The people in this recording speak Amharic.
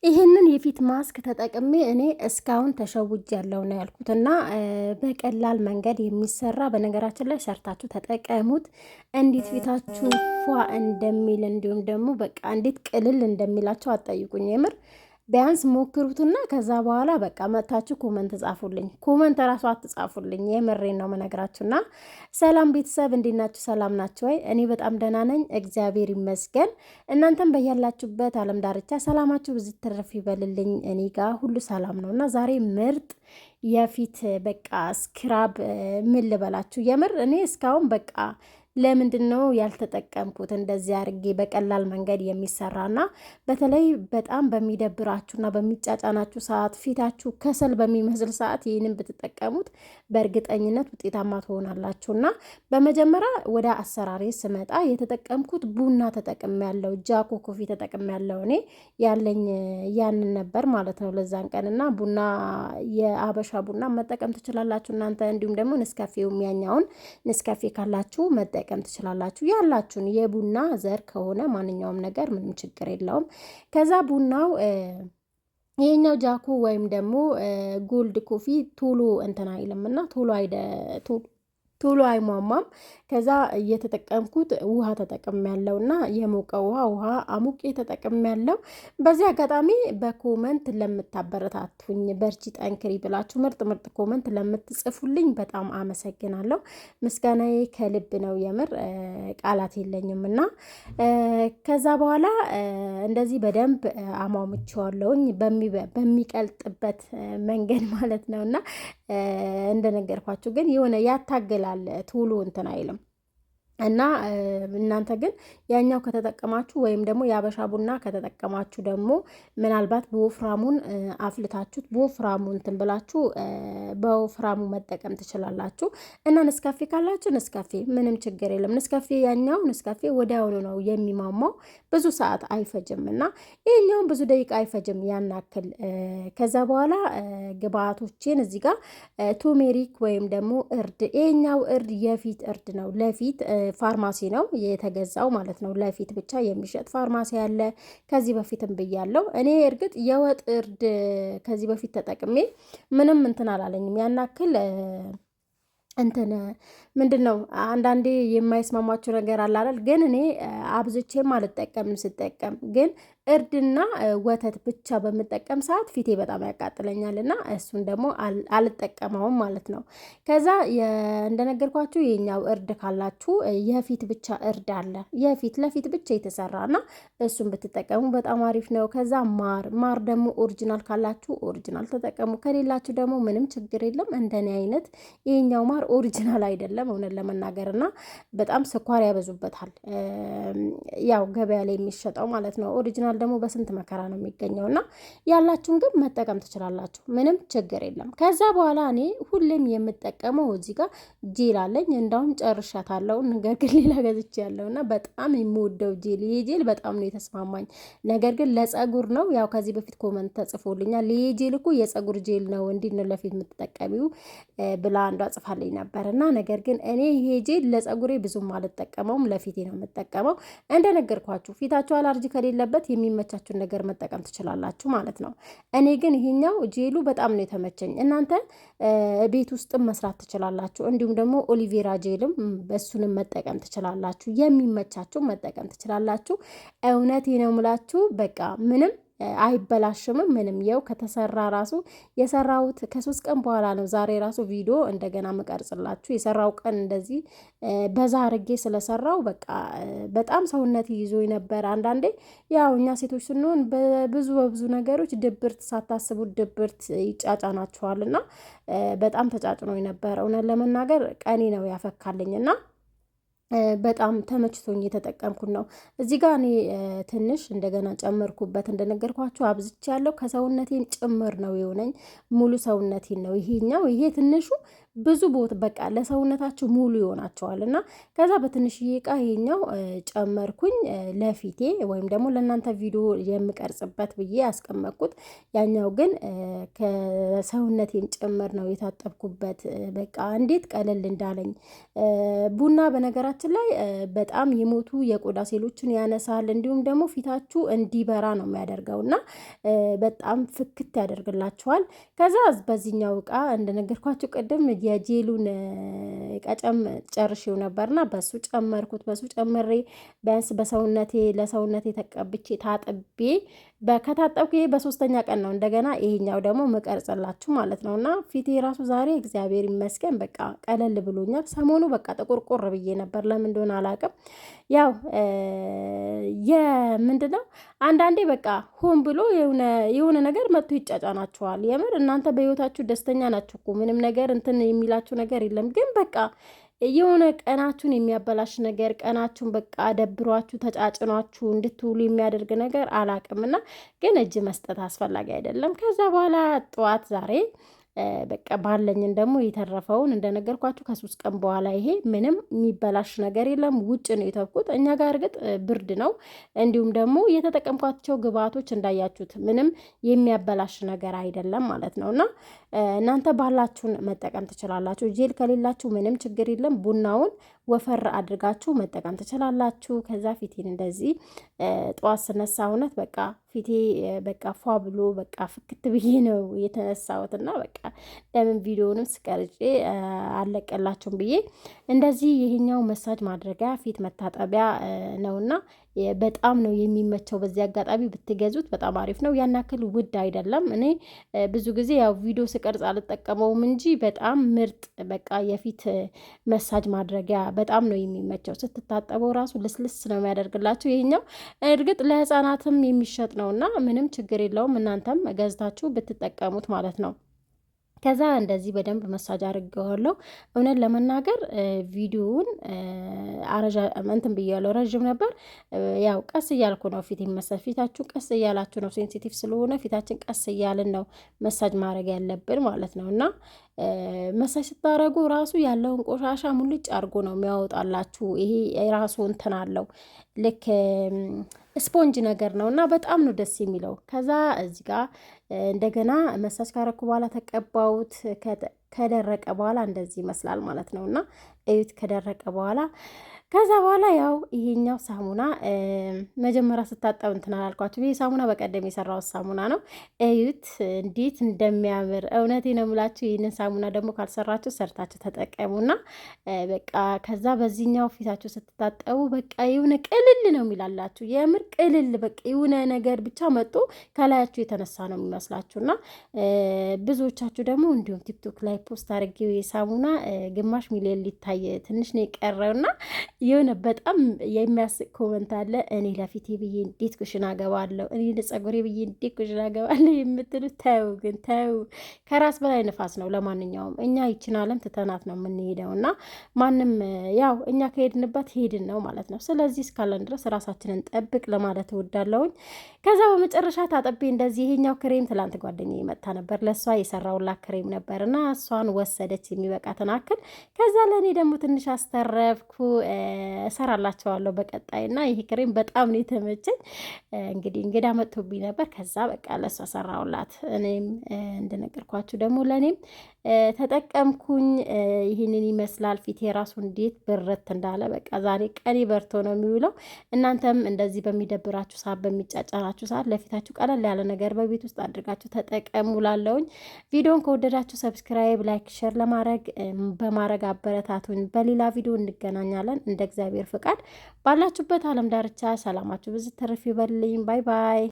ይሄንን የፊት ማስክ ተጠቅሜ እኔ እስካሁን ተሸውጃለሁ ነው ያልኩትና በቀላል መንገድ የሚሰራ በነገራችን ላይ ሰርታችሁ ተጠቀሙት። እንዴት ፊታችሁ ፏ እንደሚል እንዲሁም ደግሞ በቃ እንዴት ቅልል እንደሚላቸው አትጠይቁኝ። የምር ቢያንስ ሞክሩትና ከዛ በኋላ በቃ መታችሁ ኮመንት ጻፉልኝ። ኮመንት ራሱ አትጻፉልኝ። የምሬን ነው መነግራችሁና። ሰላም ቤተሰብ እንዴት ናችሁ? ሰላም ናችሁ ወይ? እኔ በጣም ደህና ነኝ፣ እግዚአብሔር ይመስገን። እናንተም በያላችሁበት ዓለም ዳርቻ ሰላማችሁ ብዙ ትርፍ ይበልልኝ። እኔ ጋር ሁሉ ሰላም ነው እና ዛሬ ምርጥ የፊት በቃ ስክራብ ምን ልበላችሁ፣ የምር እኔ እስካሁን በቃ ለምንድን ነው ያልተጠቀምኩት? እንደዚህ አድርጌ በቀላል መንገድ የሚሰራና በተለይ በጣም በሚደብራችሁና በሚጫጫናችሁ ሰዓት ፊታችሁ ከሰል በሚመስል ሰዓት ይህንን ብትጠቀሙት በእርግጠኝነት ውጤታማ ትሆናላችሁና በመጀመሪያ ወደ አሰራሬ ስመጣ የተጠቀምኩት ቡና ተጠቅሜ ያለው ጃኮ ኮፊ ተጠቅሜ ያለው እኔ ያለኝ ያንን ነበር ማለት ነው ለዛን ቀንና ቡና የአበሻ ቡና መጠቀም ትችላላችሁ እናንተ። እንዲሁም ደግሞ ንስካፌው የሚያኛውን ንስካፌ ካላችሁ መጠቀም ትችላላችሁ። ያላችሁን የቡና ዘር ከሆነ ማንኛውም ነገር ምንም ችግር የለውም። ከዛ ቡናው ይሄኛው ጃኮ ወይም ደግሞ ጎልድ ኮፊ ቶሎ እንትና አይልምና ቶሎ አይሟሟም። ከዛ እየተጠቀምኩት ውሃ ተጠቅም ያለውና የሞቀ ውሃ አሙቄ ተጠቅም ያለው። በዚህ አጋጣሚ በኮመንት ለምታበረታቱኝ በርቺ ጠንክሪ ብላችሁ ምርጥ ኮመንት ለምትጽፉልኝ በጣም አመሰግናለሁ። ምስጋናዬ ከልብ ነው። የምር ቃላት የለኝም እና ከዛ በኋላ እንደዚህ በደንብ አሟሙቼዋለሁኝ በሚቀልጥበት መንገድ ማለት ነውና እንደነገርኳችሁ ግን የሆነ ያታገላል ቶሎ እንትን አይልም። እና እናንተ ግን ያኛው ከተጠቀማችሁ ወይም ደግሞ የአበሻ ቡና ከተጠቀማችሁ ደግሞ ምናልባት በወፍራሙን አፍልታችሁት በወፍራሙ እንትን ብላችሁ በወፍራሙ መጠቀም ትችላላችሁ። እና ንስካፌ ካላችሁ ንስካፌ ምንም ችግር የለም። ንስካፌ ያኛው ንስካፌ ወዲያውኑ ነው የሚማማው፣ ብዙ ሰዓት አይፈጅም እና ይሄኛውን ብዙ ደቂቃ አይፈጅም ያናክል። ከዛ በኋላ ግብአቶችን እዚህ ጋር ቱሜሪክ ወይም ደግሞ እርድ፣ ይሄኛው እርድ የፊት እርድ ነው ለፊት ፋርማሲ ነው የተገዛው ማለት ነው። ለፊት ብቻ የሚሸጥ ፋርማሲ ያለ ከዚህ በፊትም ብያለው። እኔ እርግጥ የወጥ እርድ ከዚህ በፊት ተጠቅሜ ምንም እንትን አላለኝም ያናክል እንትን ምንድነው አንዳንዴ የማይስማማቸው ነገር አለ አይደል? ግን እኔ አብዝቼም አልጠቀምም። ስጠቀም ግን እርድና ወተት ብቻ በምጠቀም ሰዓት ፊቴ በጣም ያቃጥለኛል እና እሱን ደግሞ አልጠቀመውም ማለት ነው። ከዛ እንደነገርኳችሁ የኛው እርድ ካላችሁ የፊት ብቻ እርድ አለ የፊት ለፊት ብቻ የተሰራና እሱን ብትጠቀሙ በጣም አሪፍ ነው። ከዛ ማር ደግሞ ኦሪጂናል ካላችሁ ኦሪጂናል ተጠቀሙ። ከሌላችሁ ደግሞ ምንም ችግር የለም። እንደኔ አይነት ይሄኛው ማር ኦሪጂናል አይደለም እውነት ለመናገር እና በጣም ስኳር ያበዙበታል። ያው ገበያ ላይ የሚሸጠው ማለት ነው። ኦሪጂናል ደግሞ በስንት መከራ ነው የሚገኘው እና ያላችሁን ግን መጠቀም ትችላላችሁ። ምንም ችግር የለም። ከዛ በኋላ እኔ ሁሌም የምጠቀመው እዚህ ጋር ጄል አለኝ። እንዳውም ጨርሻታለሁ፣ ነገር ግን ሌላ ገዝቼ ያለውና በጣም የምወደው ጄል፣ ይሄ ጄል በጣም ነው የተስማማኝ። ነገር ግን ለጸጉር ነው። ያው ከዚህ በፊት ኮመንት ተጽፎልኛል ይሄ ጄል እኮ የጸጉር ጄል ነው እንዴት ነው ለፊት የምትጠቀሚው ብላ አንዷ ጽፋልኝ ነበርና ነገር ግን እኔ ይሄ ጄል ለጸጉሬ ብዙም አልጠቀመውም፣ ለፊቴ ነው የምጠቀመው። እንደነገርኳችሁ ፊታችሁ አላርጂ ከሌለበት የሚመቻችሁን ነገር መጠቀም ትችላላችሁ ማለት ነው። እኔ ግን ይሄኛው ጄሉ በጣም ነው የተመቸኝ። እናንተ ቤት ውስጥም መስራት ትችላላችሁ። እንዲሁም ደግሞ ኦሊቬራ ጄልም በሱንም መጠቀም ትችላላችሁ። የሚመቻችሁ መጠቀም ትችላላችሁ። እውነቴ ነው የምላችሁ በቃ ምንም አይበላሽምም። ምንም የው ከተሰራ ራሱ የሰራሁት ከ3 ቀን በኋላ ነው። ዛሬ ራሱ ቪዲዮ እንደገና መቀርጽላችሁ የሰራው ቀን እንደዚህ በዛ አርጌ ስለሰራው በቃ በጣም ሰውነት ይዞ ነበር። አንዳንዴ ያው እኛ ሴቶች ስንሆን በብዙ ነገሮች ድብርት ሳታስቡት ድብርት ይጫጫናችኋልና በጣም ተጫጭኖ ነበር። እውነት ለመናገር ቀኔ ነው ያፈካልኝና በጣም ተመችቶኝ የተጠቀምኩት ነው። እዚህ ጋር እኔ ትንሽ እንደገና ጨመርኩበት። እንደነገርኳችሁ አብዝቼ ያለው ከሰውነቴን ጭምር ነው የሆነኝ ሙሉ ሰውነቴን ነው። ይሄ ትንሹ ብዙ ቦታ በቃ ለሰውነታችሁ ሙሉ ይሆናቸዋል እና ከዛ በትንሽዬ እቃ ይሄኛው ጨመርኩኝ ለፊቴ ወይም ደግሞ ለእናንተ ቪዲዮ የምቀርጽበት ብዬ ያስቀመጥኩት። ያኛው ግን ከሰውነቴም ጭምር ነው የታጠብኩበት። በቃ እንዴት ቀለል እንዳለኝ ቡና በነገራችን በነገራችን ላይ በጣም የሞቱ የቆዳ ሴሎችን ያነሳል። እንዲሁም ደግሞ ፊታችሁ እንዲበራ ነው የሚያደርገው እና በጣም ፍክት ያደርግላችኋል። ከዛ በዚህኛው እቃ እንደነገርኳችሁ ቅድም የጄሉን ቀጨም ጨርሼው ነበርና በሱ ጨመርኩት። በሱ ጨምሬ ቢያንስ ለሰውነቴ ተቀብቼ ታጥቤ ከታጠብኩ ይሄ በሶስተኛ ቀን ነው እንደገና ይሄኛው ደግሞ መቀርጽላችሁ ማለት ነው። እና ፊቴ ራሱ ዛሬ እግዚአብሔር ይመስገን በቃ ቀለል ብሎኛል። ሰሞኑ በቃ ጥቁርቁር ብዬ ነበር፣ ለምን እንደሆነ አላውቅም። ያው የምንድነው አንዳንዴ በቃ ሆን ብሎ የሆነ ነገር መጥቶ ይጫጫናችኋል። የምር እናንተ በህይወታችሁ ደስተኛ ናችሁ እኮ ምንም ነገር እንትን የሚላችሁ ነገር የለም። ግን በቃ የሆነ ቀናችሁን የሚያበላሽ ነገር ቀናችሁን በቃ ደብሯችሁ ተጫጭኗችሁ እንድትውሉ የሚያደርግ ነገር አላቅምና፣ ግን እጅ መስጠት አስፈላጊ አይደለም። ከዛ በኋላ ጠዋት ዛሬ በቃ ባለኝን ደግሞ የተረፈውን እንደነገርኳችሁ ከ3 ቀን በኋላ ይሄ ምንም የሚበላሽ ነገር የለም። ውጭ ነው የተብኩት። እኛ ጋር እርግጥ ብርድ ነው። እንዲሁም ደግሞ የተጠቀምኳቸው ግብአቶች እንዳያችሁት ምንም የሚያበላሽ ነገር አይደለም ማለት ነው። እና እናንተ ባላችሁን መጠቀም ትችላላችሁ። ጄል ከሌላችሁ ምንም ችግር የለም። ቡናውን ወፈር አድርጋችሁ መጠቀም ትችላላችሁ። ከዛ ፊቴን እንደዚህ ጠዋት ስነሳ እውነት በቃ ፊቴ በቃ ፏ ብሎ በቃ ፍክት ብዬ ነው የተነሳሁት። እና በቃ ለምን ቪዲዮንም ስቀርጬ አለቀላችሁም ብዬ እንደዚህ ይሄኛው መሳጅ ማድረጊያ ፊት መታጠቢያ ነውና በጣም ነው የሚመቸው። በዚህ አጋጣሚ ብትገዙት በጣም አሪፍ ነው። ያን ያክል ውድ አይደለም። እኔ ብዙ ጊዜ ያው ቪዲዮ ስቀርጽ አልጠቀመውም እንጂ በጣም ምርጥ በቃ የፊት መሳጅ ማድረጊያ በጣም ነው የሚመቸው። ስትታጠበው ራሱ ልስልስ ነው የሚያደርግላችሁ። ይሄኛው እርግጥ ለህፃናትም የሚሸጥ ነውና ምንም ችግር የለውም። እናንተም ገዝታችሁ ብትጠቀሙት ማለት ነው። ከዛ እንደዚህ በደንብ መሳጅ አድርገዋለሁ። እውነት ለመናገር ቪዲዮውን እንትን ብያለሁ፣ ረዥም ነበር። ያው ቀስ እያልኩ ነው ፊት መሳጅ። ፊታችሁ ቀስ እያላችሁ ነው፣ ሴንሲቲቭ ስለሆነ ፊታችን ቀስ እያልን ነው መሳጅ ማድረግ ያለብን ማለት ነው። እና መሳጅ ስታደርጉ ራሱ ያለውን ቆሻሻ ሙልጭ አድርጎ ነው የሚያወጣላችሁ። ይሄ የራሱ እንትን አለው ልክ ስፖንጅ ነገር ነው እና በጣም ነው ደስ የሚለው። ከዛ እዚህ ጋር እንደገና መሳጅ ካረኩ በኋላ ተቀባውት። ከደረቀ በኋላ እንደዚህ ይመስላል ማለት ነው። እና እዩት ከደረቀ በኋላ ከዛ በኋላ ያው ይሄኛው ሳሙና መጀመሪያ ስታጠብ እንትን አላልኳችሁ። ይሄ ሳሙና በቀደም የሰራሁት ሳሙና ነው። እዩት እንዴት እንደሚያምር እውነቴ ነው የምላችሁ። ይህንን ሳሙና ደግሞ ካልሰራችሁ ሰርታችሁ ተጠቀሙና በቃ ከዛ በዚህኛው ፊታችሁ ስትታጠቡ በቃ የሆነ ቅልል ነው የሚላላችሁ። የምር ቅልል በቃ የሆነ ነገር ብቻ መጥቶ ከላያችሁ የተነሳ ነው የሚመስላችሁና ብዙዎቻችሁ ደግሞ እንዲሁም ቲክቶክ ላይ ፖስት አድርጌው የሳሙና ግማሽ ሚሊዮን ሊታይ ትንሽ ነው የቀረውና የሆነ በጣም የሚያስቅ ኮመንት አለ። እኔ ለፊቴ ብዬ እንዴት ኩሽና ገባለሁ፣ እኔ ለጸጉሬ ብዬ እንዴት ኩሽና ገባለሁ የምትሉ ተው፣ ግን ተው። ከራስ በላይ ንፋስ ነው። ለማንኛውም እኛ ይችን ዓለም ትተናት ነው የምንሄደው እና ማንም ያው እኛ ከሄድንበት ሄድን ነው ማለት ነው። ስለዚህ እስካለን ድረስ ራሳችንን ጠብቅ ለማለት እወዳለሁኝ። ከዛ በመጨረሻ ታጠቤ እንደዚህ ይሄኛው ክሬም ትላንት ጓደኛዬ መጣ ነበር፣ ለእሷ የሰራውላት ክሬም ነበር እና እሷን ወሰደች የሚበቃትን አክል። ከዛ ለእኔ ደግሞ ትንሽ አስተረፍኩ። እሰራላቸዋለሁ በቀጣይ እና ይሄ ክሬም በጣም ነው የተመቸኝ። እንግዲህ እንግዳ መጥቶብኝ ነበር። ከዛ በቃ ለእሷ ሰራውላት። እኔም እንደነገርኳችሁ ደግሞ ለእኔም ተጠቀምኩኝ። ይህንን ይመስላል። ፊቴ የራሱ እንዴት ብረት እንዳለ በቃ ዛሬ ቀኔ በርቶ ነው የሚውለው። እናንተም እንደዚህ በሚደብራችሁ ሰዓት፣ በሚጫጫናችሁ ሰዓት ለፊታችሁ ቀለል ያለ ነገር በቤት ውስጥ አድርጋችሁ ተጠቀሙ። ላለውኝ ቪዲዮን ከወደዳችሁ ሰብስክራይብ፣ ላይክ፣ ሼር በማድረግ አበረታቱኝ። በሌላ ቪዲዮ እንገናኛለን እንደ እግዚአብሔር ፍቃድ። ባላችሁበት ዓለም ዳርቻ ሰላማችሁ ብዙ ተረፍ ይበልልኝ። ባይ ባይ።